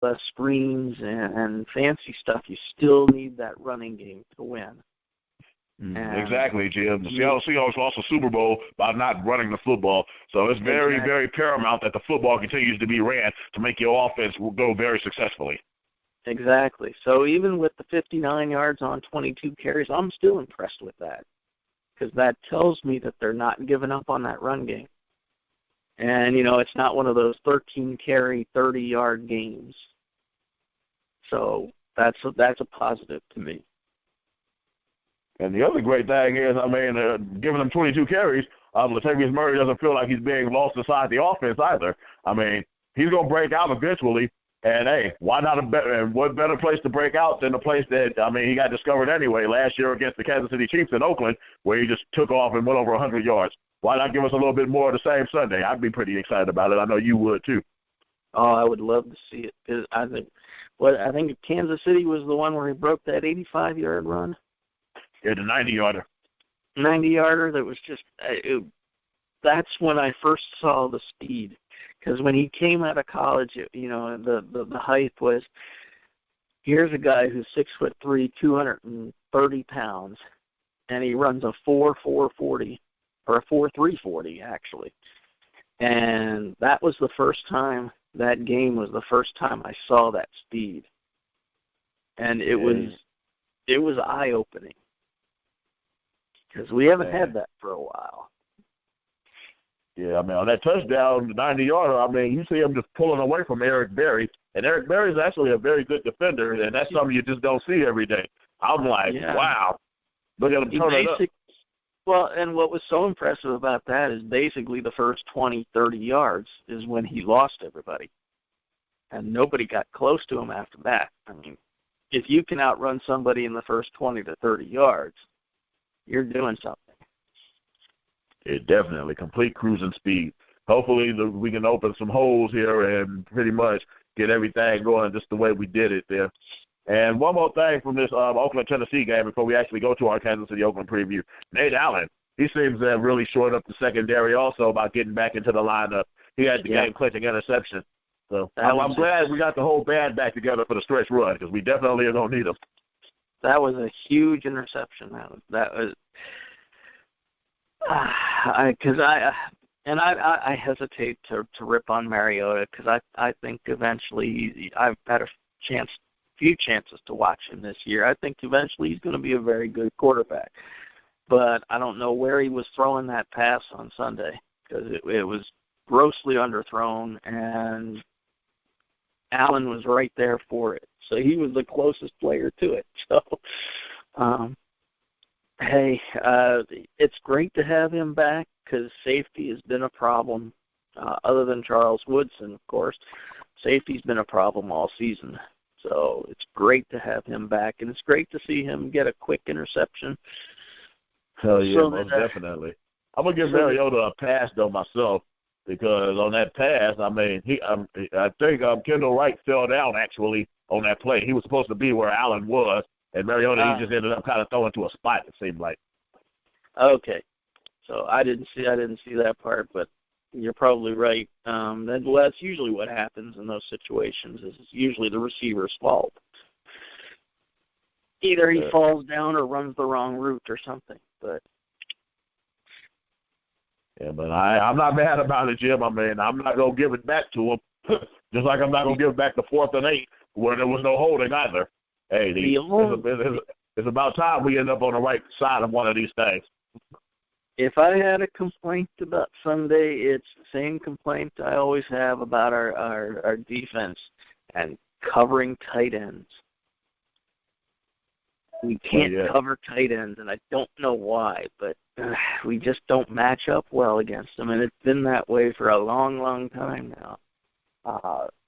less screens and fancy stuff, you still need that running game to win. Exactly, Jim. The Seattle Seahawks lost the Super Bowl by not running the football. So it's very, very paramount that the football continues to be ran to make your offense go very successfully. Exactly. So even with the 59 yards on 22 carries, I'm still impressed with that, because that tells me that they're not giving up on that run game. And, it's not one of those 13-carry, 30-yard games. So that's a positive to me. And the other great thing is, giving him 22 carries, Latavius Murray doesn't feel like he's being lost inside the offense either. He's going to break out eventually. And, hey, why not what better place to break out than the place that, he got discovered anyway last year against the Kansas City Chiefs in Oakland, where he just took off and went over 100 yards. Why not give us a little bit more the same Sunday? I'd be pretty excited about it. I know you would, too. Oh, I would love to see it, because I think Kansas City was the one where he broke that 85-yard run. Yeah, the 90-yarder. 90-yarder that was just that's when I first saw the speed. Because when he came out of college, the height was, here's a guy who's 6'3", 230 pounds, and he runs a 4.440, or a 4.340 actually. And that was the first time, that game was the first time I saw that speed. And it was eye-opening, because we haven't had that for a while. Yeah, on that touchdown, the 90-yarder, you see him just pulling away from Eric Berry. And Eric Berry is actually a very good defender, and that's something you just don't see every day. I'm like, wow, look at him turn it up. Well, and what was so impressive about that is basically the first 20, 30 yards is when he lost everybody. And nobody got close to him after that. If you can outrun somebody in the first 20 to 30 yards, you're doing something. It definitely complete cruising speed. Hopefully we can open some holes here and pretty much get everything going just the way we did it there. And one more thing from this Oakland, Tennessee game before we actually go to our Kansas City, Oakland preview. Nate Allen, he seems to have really shored up the secondary also by getting back into the lineup. He had the game-clinching interception. So I'm glad we got the whole band back together for the stretch run, because we definitely are going to need them. That was a huge interception. That was I hesitate to rip on Mariota, because I think eventually I've had a few chances to watch him this year. I think eventually he's going to be a very good quarterback, but I don't know where he was throwing that pass on Sunday, because it was grossly underthrown, and Allen was right there for it. So he was the closest player to it. So, hey, it's great to have him back, because safety has been a problem. Other than Charles Woodson, of course, safety's been a problem all season. So it's great to have him back, and it's great to see him get a quick interception. Hell yeah, most definitely. I'm going to give Mariota a pass, though, myself, because on that pass, I think Kendall Wright fell down, actually, on that play. He was supposed to be where Allen was, and Mariota, he just ended up kind of throwing to a spot, it seemed like. Okay. So I didn't see that part, but you're probably right. That's usually what happens in those situations. Is it's usually the receiver's fault. Either he falls down or runs the wrong route or something. But I'm not mad about it, Jim. I'm not going to give it back to him, just like I'm not going to give back the 4th and 8 where there was no holding either. Hey, it's about time we end up on the right side of one of these things. If I had a complaint about Sunday, it's the same complaint I always have about our defense and covering tight ends. We can't cover tight ends, and I don't know why, but we just don't match up well against them, and it's been that way for a long, long time now.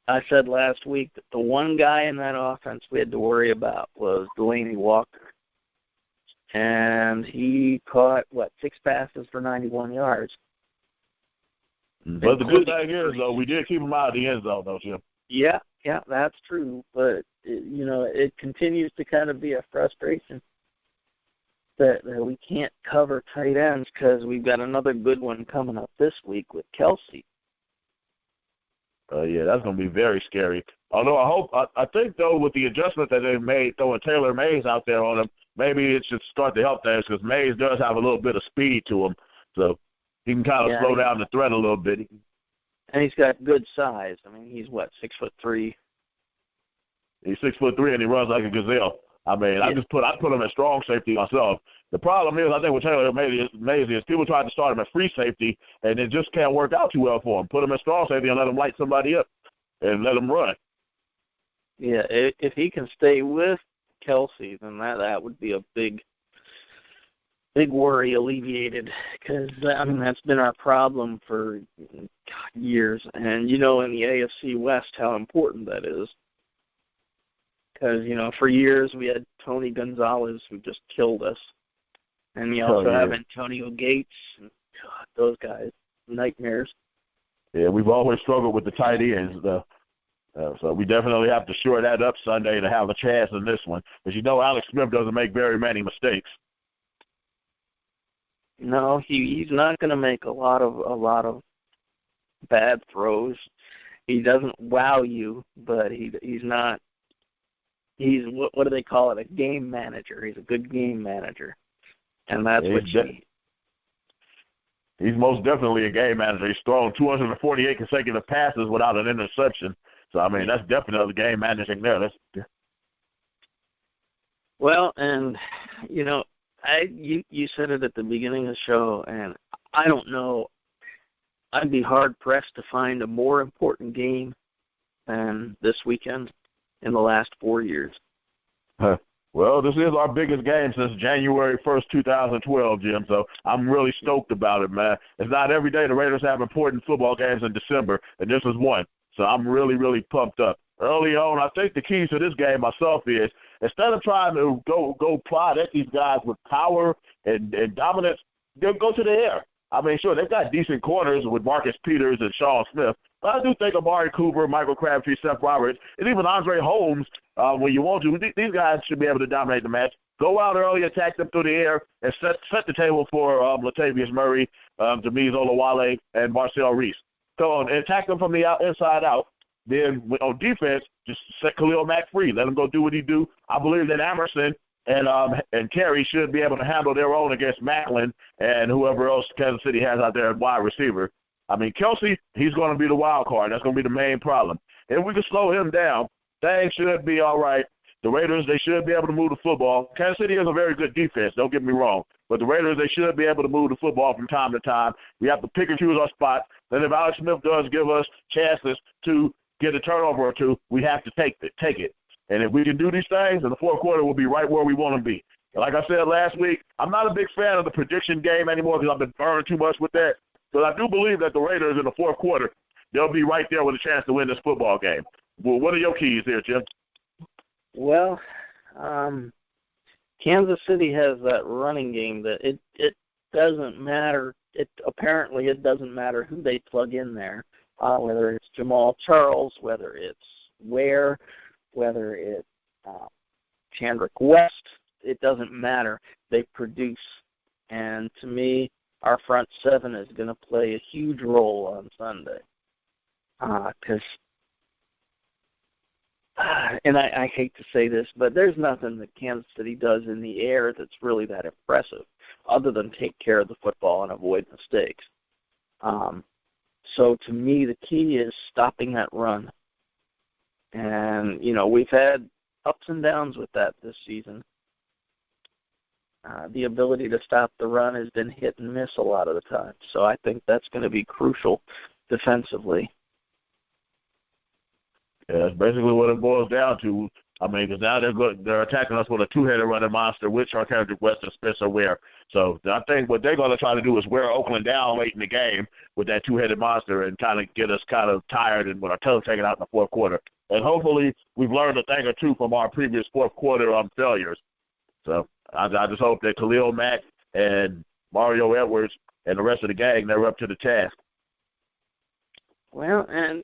I said last week that the one guy in that offense we had to worry about was Delaney Walker. And he caught, 6 passes for 91 yards. But the good thing is, though, we did keep him out of the end zone, though, Jim. Yeah, that's true. But, it continues to kind of be a frustration that we can't cover tight ends, because we've got another good one coming up this week with Kelsey. That's going to be very scary. Although I think, though, with the adjustment that they've made, throwing Taylor Mays out there on him, maybe it should start to help things because Mays does have a little bit of speed to him. So he can kind of slow down the threat a little bit. And he's got good size. I mean, he's, 6'3"? He's 6'3", and he runs like a gazelle. I mean, I put him at strong safety myself. The problem is, I think with Taylor Mays is people try to start him at free safety, and it just can't work out too well for him. Put him at strong safety and let him light somebody up and let him run. Yeah, if he can stay with Kelsey, then that would be a big worry alleviated, because, I mean, that's been our problem for years. And, in the AFC West how important that is. Because, for years we had Tony Gonzalez who just killed us. And you also have Antonio Gates. And, God, those guys, nightmares. Yeah, we've always struggled with the tight ends, though. So we definitely have to shore that up Sunday to have a chance in this one. Because Alex Smith doesn't make very many mistakes. No, he's not going to make a lot of bad throws. He doesn't wow you, but he's not. He's what do they call it? A game manager. He's a good game manager, and that's what you need. He's most definitely a game manager. He's thrown 248 consecutive passes without an interception. So I mean, that's definitely game managing there. Well, and you said it at the beginning of the show, and I don't know. I'd be hard pressed to find a more important game than this weekend in the last 4 years. Well, this is our biggest game since January 1st, 2012, Jim, so I'm really stoked about it, man. It's not every day the Raiders have important football games in December, and this is one. So I'm really, really pumped up. Early on, I think the key to this game myself is instead of trying to go plot at these guys with power and dominance, they'll go to the air. I mean, sure, they've got decent corners with Marcus Peters and Sean Smith, but I do think Amari Cooper, Michael Crabtree, Seth Roberts, and even Andre Holmes, when you want to, these guys should be able to dominate the match. Go out early, attack them through the air, and set the table for Latavius Murray, Jamiz Olawale, and Marcel Reese. So attack them from the inside out. Then on defense, just set Khalil Mack free. Let him go do what he do. I believe that Emerson and Carey should be able to handle their own against Macklin and whoever else Kansas City has out there at wide receiver. I mean, Kelsey, he's going to be the wild card. That's going to be the main problem. If we can slow him down, things should be all right. The Raiders, they should be able to move the football. Kansas City has a very good defense, don't get me wrong. But the Raiders, they should be able to move the football from time to time. We have to pick and choose our spots. Then if Alex Smith does give us chances to get a turnover or two, we have to take it. And if we can do these things, in the fourth quarter, we'll be right where we want to be. Like I said last week, I'm not a big fan of the prediction game anymore because I've been burned too much with that. But I do believe that the Raiders in the fourth quarter, they'll be right there with a chance to win this football game. Well, what are your keys here, Jim? Well, Kansas City has that running game that it doesn't matter. It doesn't matter who they plug in there, whether it's Jamal Charles, whether it's Ware, whether it's Chandrick West. It doesn't matter. They produce. And to me, our front seven is going to play a huge role on Sunday. Because, and I hate to say this, but there's nothing that Kansas City does in the air that's really that impressive other than take care of the football and avoid mistakes. So to me, the key is stopping that run. And, we've had ups and downs with that this season. The ability to stop the run has been hit and miss a lot of the time. So I think that's going to be crucial defensively. Yeah, that's basically what it boils down to. I mean, because now they're attacking us with a two-headed running monster with Chandrick West and Spencer Ware. So I think what they're going to try to do is wear Oakland down late in the game with that two-headed monster and kind of get us kind of tired and with our toes taken out in the fourth quarter. And hopefully we've learned a thing or two from our previous fourth quarter failures. So I just hope that Khalil Mack and Mario Edwards and the rest of the gang, they're up to the task. Well, and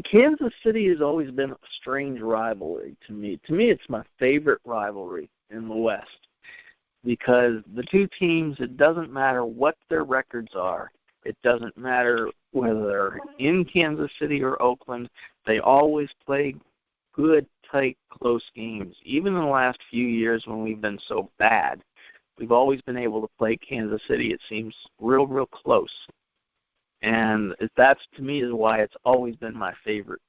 Kansas City has always been a strange rivalry to me. To me, it's my favorite rivalry in the West because the two teams, it doesn't matter what their records are. It doesn't matter whether they're in Kansas City or Oakland, they always play good, tight, close games. Even in the last few years when we've been so bad, we've always been able to play Kansas City. It seems real, real close. And that's, to me, is why it's always been my favorite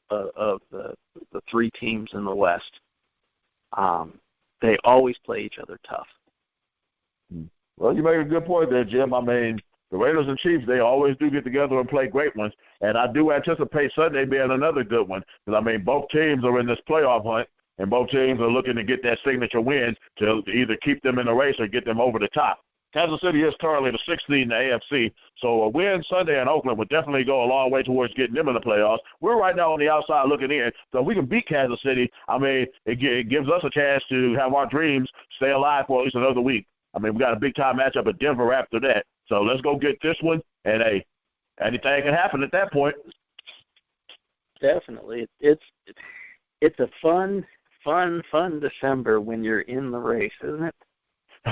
of the three teams in the West. They always play each other tough. Well, you make a good point there, Jim. I mean, the Raiders and Chiefs, they always do get together and play great ones. And I do anticipate Sunday being another good one. Because, I mean, both teams are in this playoff hunt, and both teams are looking to get that signature win to either keep them in the race or get them over the top. Kansas City is currently the 6th seed in the AFC, so a win Sunday in Oakland would definitely go a long way towards getting them in the playoffs. We're right now on the outside looking in, so if we can beat Kansas City, I mean, it gives us a chance to have our dreams stay alive for at least another week. I mean, we got a big-time matchup at Denver after that, so let's go get this one, and, hey, anything can happen at that point. Definitely. It's a fun December when you're in the race, isn't it?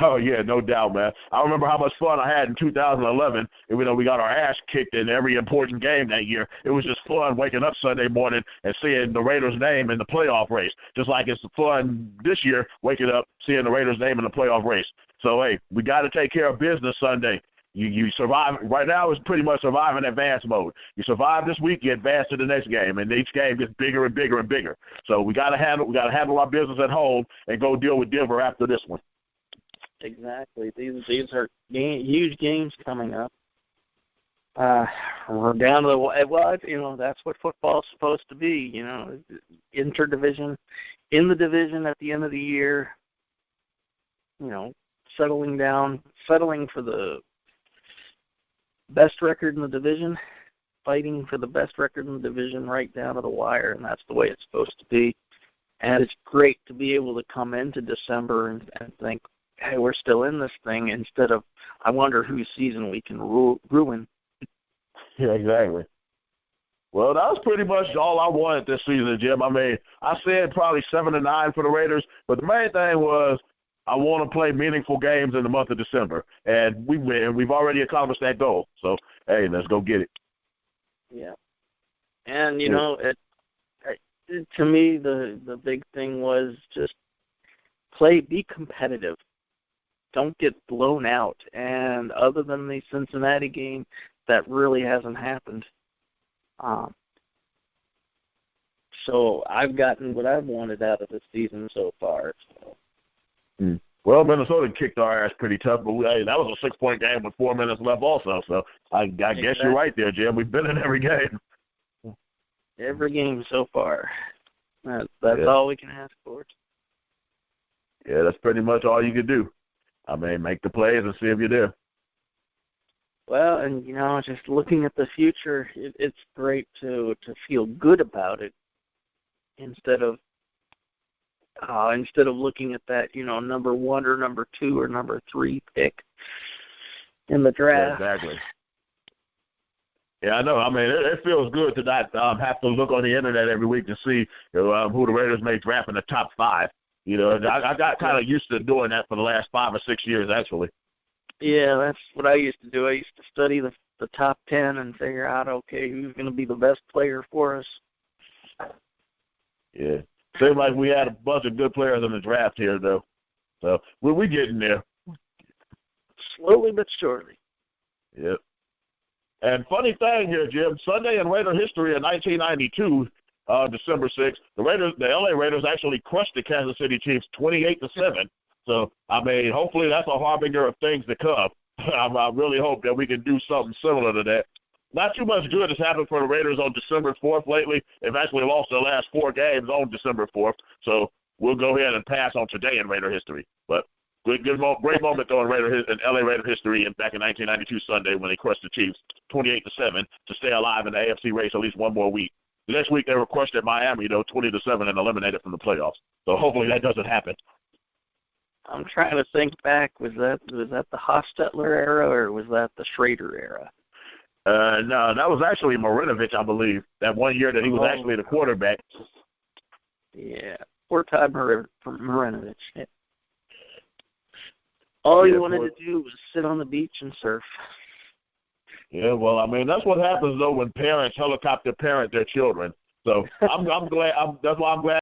Oh, yeah, no doubt, man. I remember how much fun I had in 2011, even though we got our ass kicked in every important game that year. It was just fun waking up Sunday morning and seeing the Raiders' name in the playoff race, just like it's fun this year waking up, seeing the Raiders' name in the playoff race. So, hey, we got to take care of business Sunday. You survive. Right now it's pretty much survive in advance mode. You survive this week, you advance to the next game, and each game gets bigger and bigger and bigger. So we got to handle our business at home and go deal with Denver after this one. Exactly. These are huge games coming up. We're down to the that's what football's supposed to be. Interdivision, in the division at the end of the year. Settling for the best record in the division, fighting for the best record in the division right down to the wire, and that's the way it's supposed to be. And it's great to be able to come into December and think, hey, we're still in this thing, instead of, I wonder whose season we can ruin. Yeah, exactly. Well, that was pretty much all I wanted this season, Jim. I mean, I said probably 7-9 for the Raiders, but the main thing was I want to play meaningful games in the month of December, and we've already accomplished that goal. So, hey, let's go get it. Yeah. And, to me, the big thing was just be competitive. Don't get blown out. And other than the Cincinnati game, that really hasn't happened. So I've gotten what I've wanted out of the season so far. Well, Minnesota kicked our ass pretty tough, but that was a 6-point game with 4 minutes left also. So I guess you're right there, Jim. We've been in every game. Every game so far. That's all we can ask for. Yeah, that's pretty much all you can do. I mean, make the plays and see if you're there. Well, and, just looking at the future, it's great to feel good about it instead of looking at that, number 1 or number 2 or number 3 pick in the draft. Yeah, exactly. Yeah, I know. I mean, it feels good to not have to look on the internet every week to see who the Raiders may draft in the top 5. I got kind of used to doing that for the last 5 or 6 years, actually. Yeah, that's what I used to do. I used to study the top 10 and figure out, okay, who's going to be the best player for us. Yeah. Seems like we had a bunch of good players in the draft here, though. So we're getting there. Slowly but surely. Yep. And funny thing here, Jim, Sunday in Raider history in 1992, December 6th, the LA Raiders actually crushed the Kansas City Chiefs 28-7. So, I mean, hopefully that's a harbinger of things to come. I really hope that we can do something similar to that. Not too much good has happened for the Raiders on December 4th lately. They've actually lost their last 4 games on December 4th. So we'll go ahead and pass on today in Raider history. But great moment though in LA Raider history back in 1992 Sunday when they crushed the Chiefs 28-7 to stay alive in the AFC race at least one more week. The next week they were crushed at Miami, though, 20-7 and eliminated from the playoffs. So hopefully that doesn't happen. I'm trying to think back. Was that the Hostetler era or was that the Schrader era? No, that was actually Marinovich, I believe. That one year that he was actually the quarterback. Yeah, poor Todd Marinovich. Yeah. All you wanted to do was sit on the beach and surf. Yeah, well, I mean, that's what happens, though, when parents helicopter parent their children. So I'm glad. That's why I'm glad